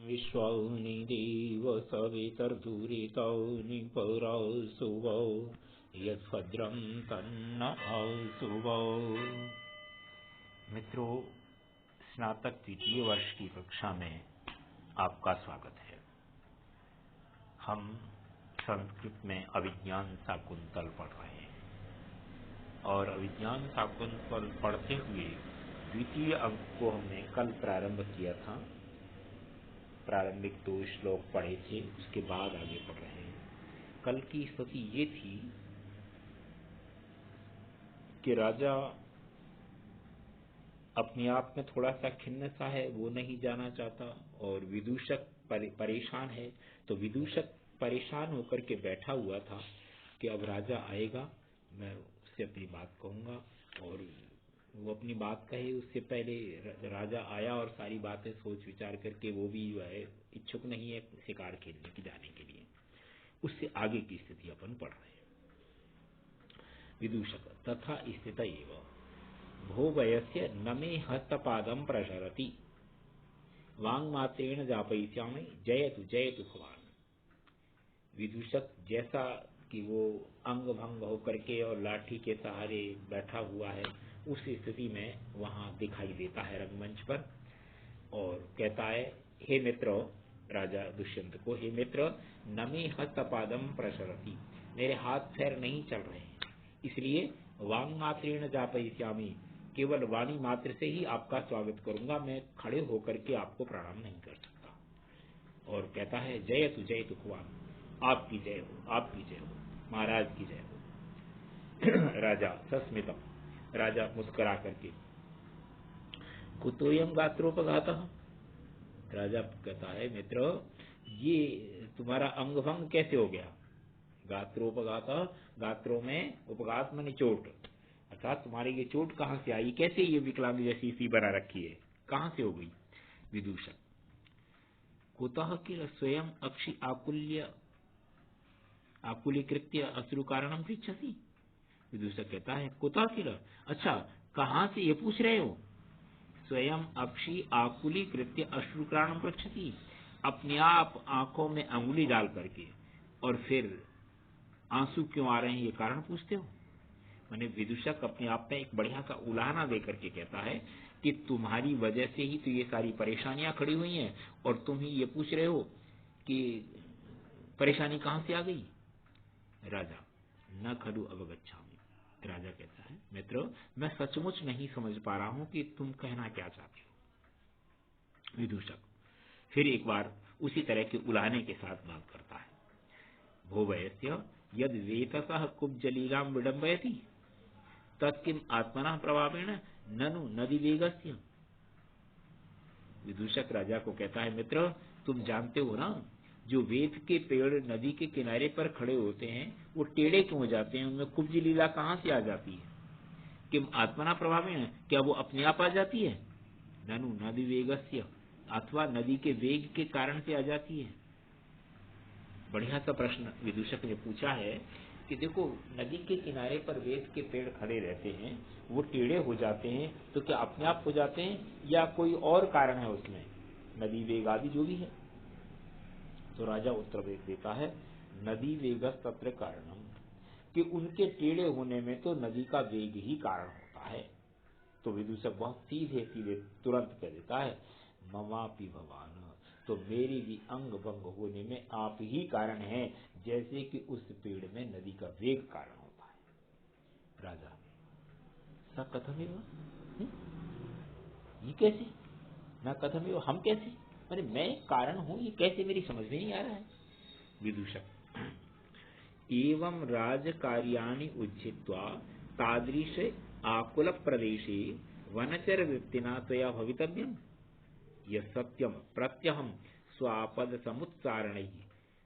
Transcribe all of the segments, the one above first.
विश्वानि देव सवितर्दुरितानि परासुवो यद्भद्रं तन्न आसुवो। मित्रों, स्नातक द्वितीय वर्ष की कक्षा में आपका स्वागत है। हम संस्कृत में अभिज्ञान शाकुंतल पढ़ रहे हैं और अभिज्ञान शाकुंतल पढ़ते हुए द्वितीय अंक को हमने कल प्रारंभ किया था। प्रारंभिक 2 श्लोक पढ़े थे, उसके बाद आगे पढ़ रहे हैं। कल की स्थिति ये थी कि राजा अपने आप में थोड़ा सा खिन्न सा है, वो नहीं जाना चाहता और विदूषक परेशान है। तो विदूषक परेशान होकर के बैठा हुआ था कि अब राजा आएगा, मैं उससे अपनी बात कहूंगा। और वो अपनी बात कहे उससे पहले राजा आया और सारी बातें सोच विचार करके वो भी जो है इच्छुक नहीं है शिकार खेलने की जाने के लिए। उससे आगे की स्थिति अपन पढ़ रहे हैं। विदूषक तथा स्थित एव भो वयस्य न मे हस्तपादं प्रसरति वांगमात्रेण जापयिष्यामि जयतु जयतु भवान्। विदूषक जैसा कि वो अंग भंग होकर के और लाठी के सहारे बैठा हुआ है, उस स्थिति में वहां दिखाई देता है रंगमंच पर और कहता है, हे मित्र, राजा दुष्यंत को, हे मित्र, नमे हस्तपादम प्रसरति, मेरे हाथ पैर नहीं चल रहे हैं, इसलिए वांग मात्रेण जापयिष्यामि, केवल वाणी मात्र से ही आपका स्वागत करूंगा, मैं खड़े होकर के आपको प्रणाम नहीं कर सकता। और कहता है, जयतु जयतु भगवान, आपकी जय हो, आपकी जय हो, महाराज की जय हो। राजा सस्मितम, राजा मुस्कुरा करके, कुतोयम गात्रोपघातः, राजा कहता है, मित्र, ये तुम्हारा अंग भंग कैसे हो गया? गात्रोपघातः, गात्रों में उपघात माने चोट, अर्थात तुम्हारी ये चोट कहां से आई, कैसे ये विकलांग जैसी सी बना रखी है, कहां से हो गई? विदूषक, कुतः किल स्वयं अक्षि आकुलीकृत्य अश्रु कारणम पृच्छसि। विदूषक कहता है, कुतः किल, अच्छा कहां से ये पूछ रहे हो? स्वयं अक्षि आकुलीकृत्य अश्रु कारणम पृच्छसि, अपने आप आंखों में अंगुली डाल करके और फिर आंसू क्यों आ रहे हैं ये कारण पूछते हो? मैंने विदूषक अपने आप में एक बढ़िया सा उलाहना दे करके कहता है कि तुम्हारी वजह से ही तो ये सारी परेशानियां खड़ी हुई हैं और तुम ही ये पूछ रहे हो कि परेशानी कहां से आ गई? राजा, न खलु अवगच्छामि, राजा कहता है, मित्र, मैं सचमुच नहीं समझ पा रहा हूं कि तुम कहना क्या चाहते हो। विदूषक फिर एक बार उसी तरह के उलाहने के साथ बात करता है। भो वयस्य यद वेतसः कुब्जलीलां विडम्बयति तत्किम आत्मनः प्रभावेण ननु नदी वेगस्य। विदूषक राजा को कहता है, मित्र, तुम जानते हो ना, जो वेत के पेड़ नदी के किनारे पर खड़े होते हैं वो टेढ़े क्यों हो जाते हैं, उनमें कुब्ज लीला कहां से आ जाती है? किम आत्मना प्रभावेण, क्या वो अपने आप आ जाती है? ननु नदी वेगस्य, अथवा नदी के वेग के कारण से आ जाती है। बढ़िया सा प्रश्न विदूषक ने पूछा है कि देखो, नदी के किनारे पर वेत के पेड़ खड़े रहते हैं, वो टेढ़े हो जाते हैं, तो क्या अपने आप हो जाते हैं या कोई और कारण है उसमें, नदी वेग आदि जो भी है? तो राजा उत्तर देता है, नदी वेगस तत्र कारणम, कि उनके टेढ़े होने में तो नदी का वेग ही कारण होता है। तो विदूषक बहुत सीधे सीधे तुरंत कह देता है, ममापि भवान, तो मेरी भी अंग भंग होने में आप ही कारण हैं, जैसे कि उस पेड़ में नदी का वेग कारण होता है। राजा, स कथमेव, ये कैसे? न कथमेव, हम कैसे? अरे मैं कारण हूं, ये कैसे, मेरी समझ में नहीं आ रहा है। विदूषक, एवं राजकार्याणि उज्झित्वा तादृश आकुल प्रदेशे वनचर वृत्तिना त्वया भवितव्यम्, यह सत्यम प्रत्यहम स्वापद समुच्चारणैः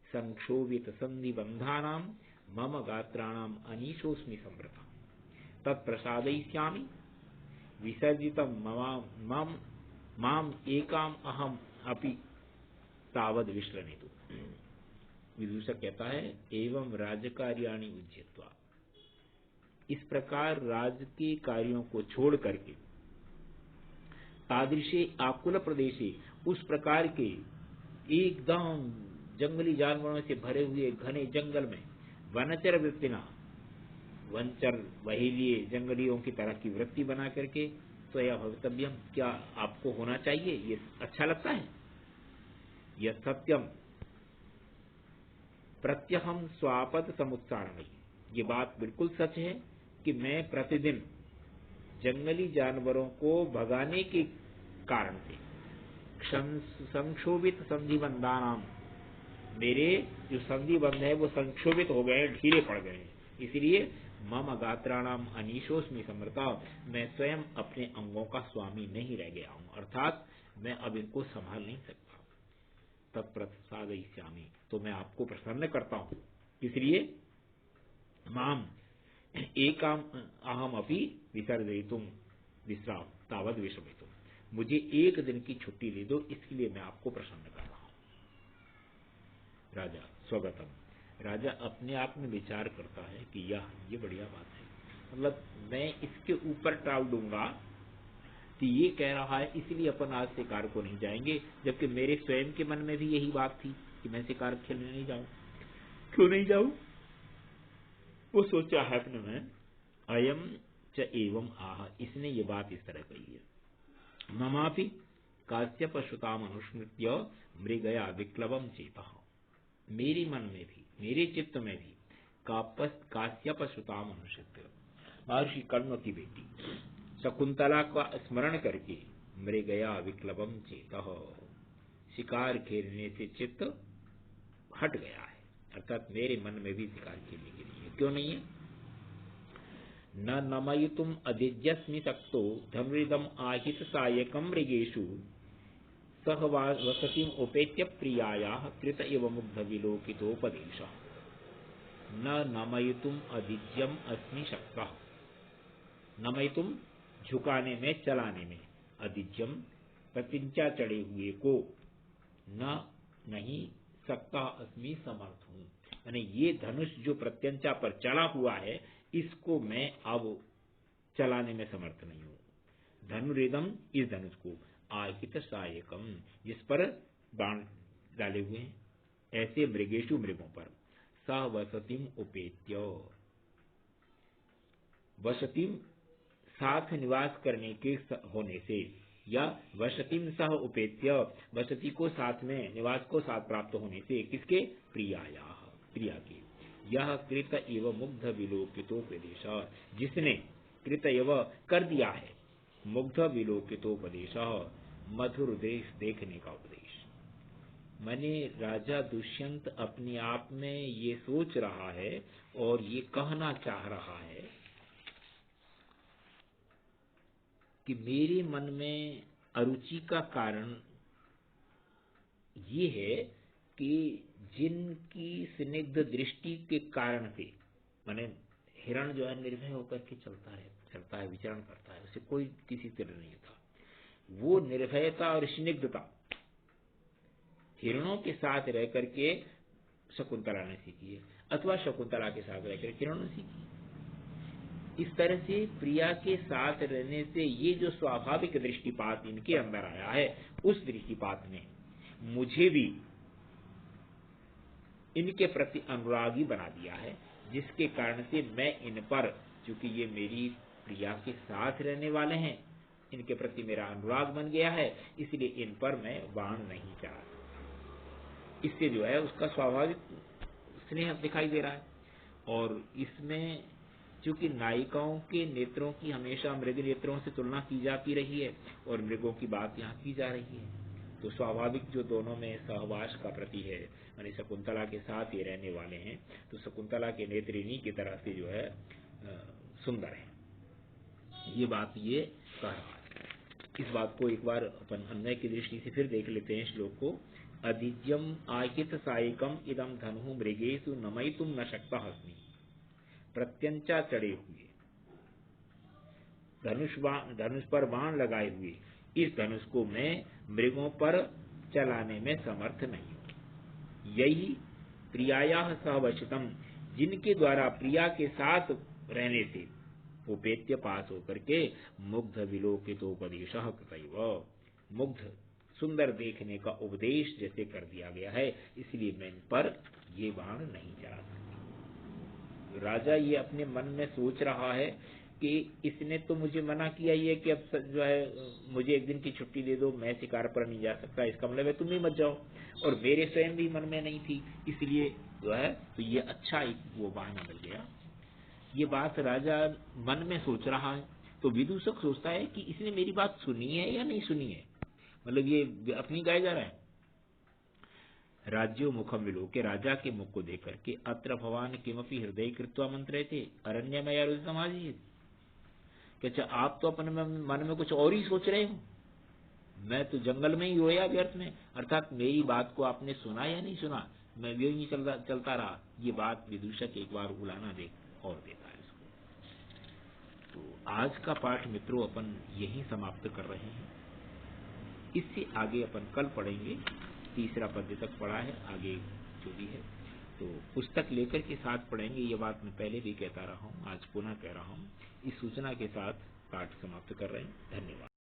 संक्षोभित संधिबन्धानां मम गात्राणाम अनीशोऽस्मि संवृतः तत्प्रसादयिष्यामि विसर्जितं माम एकाम अहम अपि तावद विश्रणितु। विदूषक कहता है, एवं राजकार्याणि उज्जित्वा, इस प्रकार राज के कार्यों को छोड़ करके, तादृशे आकुल प्रदेशे, उस प्रकार के एकदम जंगली जानवरों से भरे हुए घने जंगल में वनचर वृत्तिना, वनचर वही लिए जंगलियों की तरह की वृत्ति बना करके, तो यह भवितव्यम, क्या आपको होना चाहिए? ये अच्छा लगता है? यह सत्यम प्रत्यहम स्वापद समुत्सारण, ये बात बिल्कुल सच है कि मैं प्रतिदिन जंगली जानवरों को भगाने के कारण से संक्षोभित संधिबंधानाम, मेरे जो संधिबंध है वो संक्षोभित हो गए, ढीले पड़ गए हैं, इसलिए मम गात्राणाम अनीशोस्मि समर्था, मैं स्वयं अपने अंगों का स्वामी नहीं रह गया हूं, अर्थात मैं अब इनको संभाल नहीं सकता। तत्प्रसादयिष्यामि, तो मैं आपको प्रसन्न करता हूं, इसलिए माम एकाम अहम अपि विसर्जयितुम विश्राम तावद विश्रमितुम, मुझे एक दिन की छुट्टी दे दो, इसके लिए मैं आपको प्रसन्न कर रहा हूं। राजा स्वगतम, राजा अपने आप में विचार करता है कि ये बढ़िया बात है, मतलब मैं इसके ऊपर टाल दूंगा कि ये कह रहा है इसलिए अपन आज शिकार को नहीं जाएंगे, जबकि मेरे स्वयं के मन में भी यही बात थी कि मैं शिकार खेलने नहीं जाऊं, क्यों नहीं जाऊं? वो सोचा है अपने में, अयम च एवं आह, इसने ये बात इस तरह कही है। ममापि काश्यप श्रुताम अनुस्मृत्य मृगया विक्लवम चेतः, मेरे मन में भी, मेरे चित्त में भी काश्यप श्रुताम अनुस्मृत्य, महर्षि कर्ण की बेटी शकुंतला का स्मरण करके मृगया विक्लवम चेतः, शिकार खेलने से चित्त हट गया है, अर्थात मेरे मन में भी शिकार खेलने के लिए क्यों नहीं है। न नमयितुम अधिज्ञस्मि सक्तो धनुरिदम आहित सायकम मृगेषु सह वसतिम उपेत्य प्रियायाः कृत एव मुग्ध विलोकितोपदेशः। न नमयितुम अधिज्ञम अस्मि शक्तः, नमयितुम झुकाने में, चलाने में, अधिज्ञम प्रत्यंचा चढ़े हुए को, न नहीं सकता अस्मि समर्थ हूं, यानी ये धनुष जो प्रत्यंचा पर चला हुआ है इसको मैं अब चलाने में समर्थ नहीं हूं। धनुरेदम, इस धनुष को, आहित सायकम, जिस पर बाण डाले हुए हैं, ऐसे मृगेशु, मृगों पर, सह वसतिम उपेत्य, वसतिम साथ निवास करने के होने से, या वसतिम सह उपेत्य, वसति को साथ में, निवास को साथ प्राप्त होने से, किसके? प्रियाया, प्रिया के। यह कृत एव मुग्ध विलोकितोपदेश, जिसने कृत एव कर दिया है, मुग्ध विलोकितोपदेश, मधुर देश देखने का उपदेश। मैंने राजा दुष्यंत अपने आप में ये सोच रहा है और ये कहना चाह रहा है कि मेरे मन में अरुचि का कारण ये है कि जिनकी स्निग्ध दृष्टि के कारण से, माने हिरण जो है निर्भय होकर के चलता है, विचरण करता है, उसे कोई किसी तरह नहीं था, वो निर्भयता और स्निग्धता हिरणों के साथ रह करके शकुंतला ने सीखी है, अथवा शकुंतला के साथ रहकर हिरणों ने सीखी। इस तरह से प्रिया के साथ रहने से ये जो स्वाभाविक दृष्टिपात इनके अंदर आया है, उस दृष्टिपात ने मुझे भी इनके प्रति अनुरागी बना दिया है, जिसके कारण से मैं इन पर, चूंकि ये मेरी प्रिया के साथ रहने वाले हैं, इनके प्रति मेरा अनुराग बन गया है, इसलिए इन पर मैं बाण नहीं चला। इससे जो है उसका स्वाभाविक स्नेह दिखाई दे रहा है। और इसमें चूंकि नायिकाओं के नेत्रों की हमेशा मृग नेत्रों से तुलना की जाती रही है और मृगों की बात यहाँ की जा रही है, तो स्वाभाविक जो दोनों में सहवास का प्रति है, यानी शकुंतला के साथ ये रहने वाले हैं, तो शकुंतला के नेत्र इन्हीं की तरह से जो है सुंदर है, ये बात ये कह रहा है। इस बात को एक बार अपन अन्वय की दृष्टि से फिर देख लेते हैं श्लोक को। अधिज्यम आहित सायकम इदम धनु मृगेषु नमयितुम न शक्ता अस्मि, प्रत्यंचा चढ़े हुए, धनुष पर बाण लगाए हुए इस धनुष को मैं मृगों पर चलाने में समर्थ नहीं हूं। यही प्रियाया सहवशितम, जिनके द्वारा प्रिया के साथ रहने से उपेत्य पास होकर के मुग्ध विलोकितोपदेश कृतैव, मुग्ध सुंदर देखने का उपदेश जैसे कर दिया गया है, इसलिए मैं इन पर ये बाण नहीं चला सकती। राजा ये अपने मन में सोच रहा है कि इसने तो मुझे मना किया ही है कि अब जो है मुझे एक दिन की छुट्टी दे दो, मैं शिकार पर नहीं जा सकता, इसका मतलब है तुम ही मत जाओ, और मेरे स्वयं भी मन में नहीं थी, इसलिए जो है तो ये अच्छा एक वो बहाना मिल गया। ये बात राजा मन में सोच रहा है, तो विदूषक सोचता है कि इसने मेरी बात सुनी है या नहीं सुनी है, मतलब ये अपनी गाय जा रहा है। राज्यो मुखम विलोके, राजा के मुख को देख करके, अत्र भवान किमपि हृदय कृत्वा मंत्रयते अरण्यमया समाजी, अच्छा आप तो अपने मन में कुछ और ही सोच रहे हो, मैं तो जंगल में ही रोया व्यर्थ में, अर्थात मेरी बात को आपने सुना या नहीं सुना, मैं भी नहीं चलता रहा। ये बात विदूषक एक बार उलाना देख और देता है इसको। तो आज का पाठ मित्रों अपन यही समाप्त कर रहे हैं, इससे आगे अपन कल पढ़ेंगे। तीसरा पद्य तक पढ़ा है, आगे जो भी है तो पुस्तक लेकर के साथ पढ़ेंगे। ये बात मैं पहले भी कहता रहा हूँ, आज पुनः कह रहा हूँ। इस सूचना के साथ पाठ समाप्त कर रहे हैं। धन्यवाद।